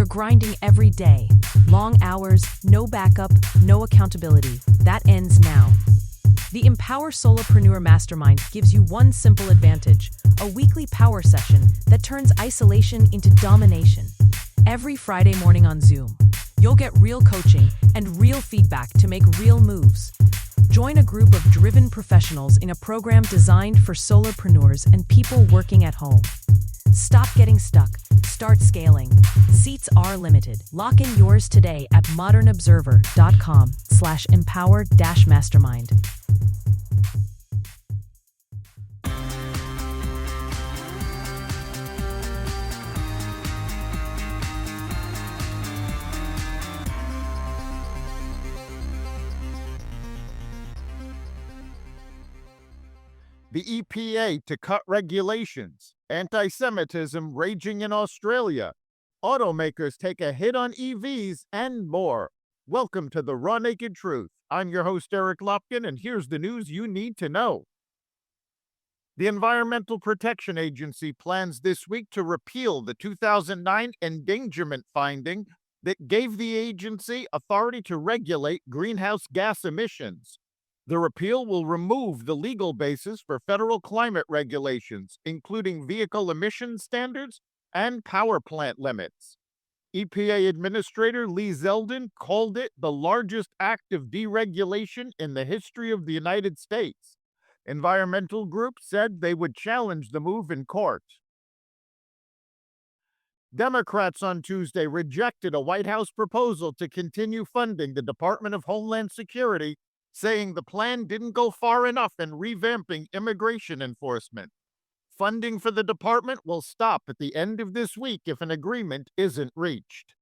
grinding every day. Long hours, no backup, no accountability. That ends now. The Empower Solopreneur Mastermind gives you one simple advantage: a weekly power session that turns isolation into domination. Every Friday morning on Zoom, you'll get real coaching and real feedback to make real moves. Join a group of driven professionals in a program designed for solopreneurs and people working at home. Stop getting stuck. Start scaling. Seats are limited. Lock in yours today at modernobserver.com/empower-mastermind. The EPA to cut regulations, anti-Semitism raging in Australia, automakers take a hit on EVs, and more. Welcome to the Raw Naked Truth. I'm your host, Eric Lopkin, and here's the news you need to know. The Environmental Protection Agency plans this week to repeal the 2009 endangerment finding that gave the agency authority to regulate greenhouse gas emissions. The repeal will remove the legal basis for federal climate regulations, including vehicle emission standards and power plant limits. EPA Administrator Lee Zeldin called it the largest act of deregulation in the history of the United States. Environmental groups said they would challenge the move in court. Democrats on Tuesday rejected a White House proposal to continue funding the Department of Homeland Security, saying the plan didn't go far enough in revamping immigration enforcement. Funding for the department will stop at the end of this week if an agreement isn't reached.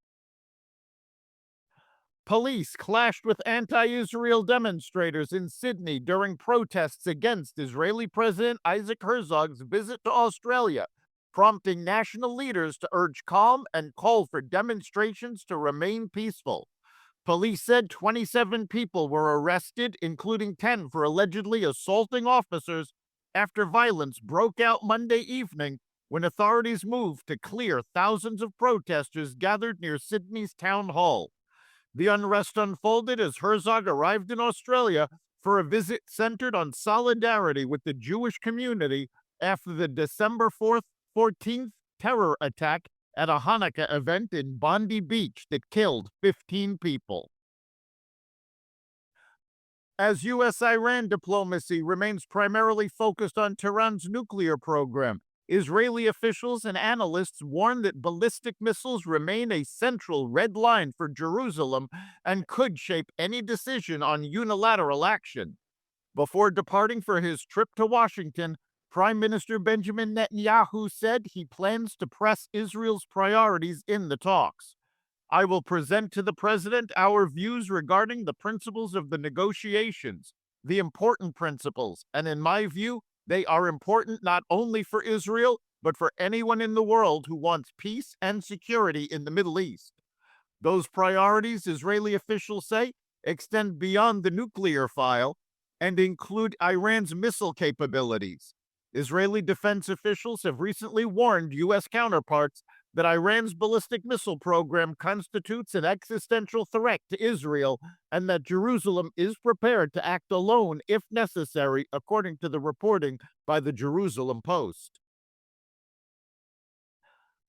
Police clashed with anti-Israel demonstrators in Sydney during protests against Israeli President Isaac Herzog's visit to Australia, prompting national leaders to urge calm and call for demonstrations to remain peaceful. Police said 27 people were arrested, including 10 for allegedly assaulting officers, after violence broke out Monday evening when authorities moved to clear thousands of protesters gathered near Sydney's town hall. The unrest unfolded as Herzog arrived in Australia for a visit centered on solidarity with the Jewish community after the December 14th terror attack at a Hanukkah event in Bondi Beach that killed 15 people. As U.S.-Iran diplomacy remains primarily focused on Tehran's nuclear program, Israeli officials and analysts warn that ballistic missiles remain a central red line for Jerusalem and could shape any decision on unilateral action. Before departing for his trip to Washington, Prime Minister Benjamin Netanyahu said he plans to press Israel's priorities in the talks. "I will present to the president our views regarding the principles of the negotiations, the important principles, and in my view, they are important not only for Israel, but for anyone in the world who wants peace and security in the Middle East." Those priorities, Israeli officials say, extend beyond the nuclear file and include Iran's missile capabilities. Israeli defense officials have recently warned U.S. counterparts that Iran's ballistic missile program constitutes an existential threat to Israel and that Jerusalem is prepared to act alone if necessary, according to the reporting by the Jerusalem Post.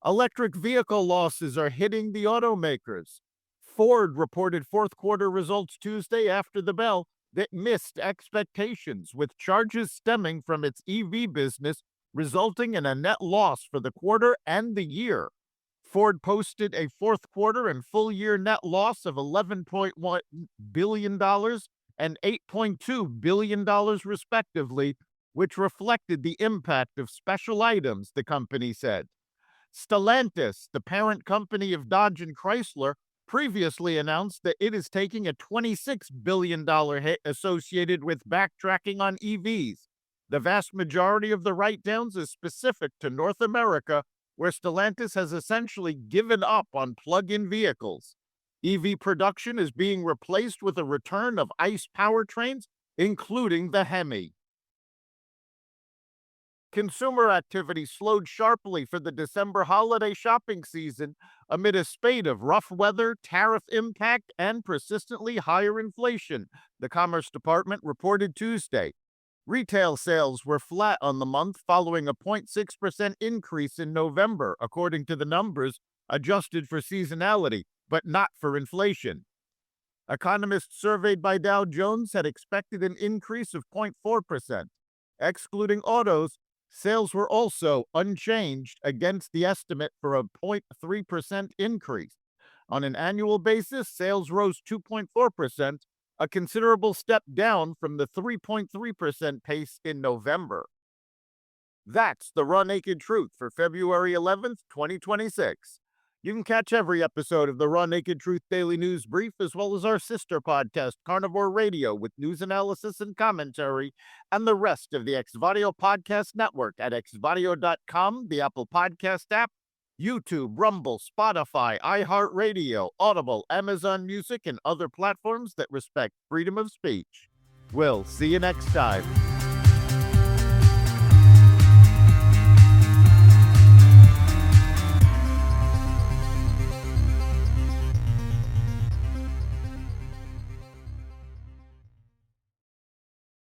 Electric vehicle losses are hitting the automakers. Ford reported fourth quarter results Tuesday after the bell that missed expectations, with charges stemming from its EV business resulting in a net loss for the quarter and the year. Ford posted a fourth quarter and full year net loss of $11.1 billion and $8.2 billion respectively, which reflected the impact of special items, the company said. Stellantis, the parent company of Dodge and Chrysler, previously announced that it is taking a $26 billion hit associated with backtracking on EVs. The vast majority of the write-downs is specific to North America, where Stellantis has essentially given up on plug-in vehicles. EV production is being replaced with a return of ICE powertrains, including the Hemi. Consumer activity slowed sharply for the December holiday shopping season amid a spate of rough weather, tariff impact, and persistently higher inflation, the Commerce Department reported Tuesday. Retail sales were flat on the month following a 0.6% increase in November, according to the numbers adjusted for seasonality, but not for inflation. Economists surveyed by Dow Jones had expected an increase of 0.4%. Excluding autos, sales were also unchanged against the estimate for a 0.3% increase. On an annual basis, sales rose 2.4%, a considerable step down from the 3.3% pace in November. That's the Raw Naked Truth for February 11th, 2026. You can catch every episode of the Raw Naked Truth Daily News Brief, as well as our sister podcast, Carnivore Radio, with news analysis and commentary, and the rest of the Xvadio Podcast Network at xvadio.com, the Apple Podcast app, YouTube, Rumble, Spotify, iHeartRadio, Audible, Amazon Music, and other platforms that respect freedom of speech. We'll see you next time.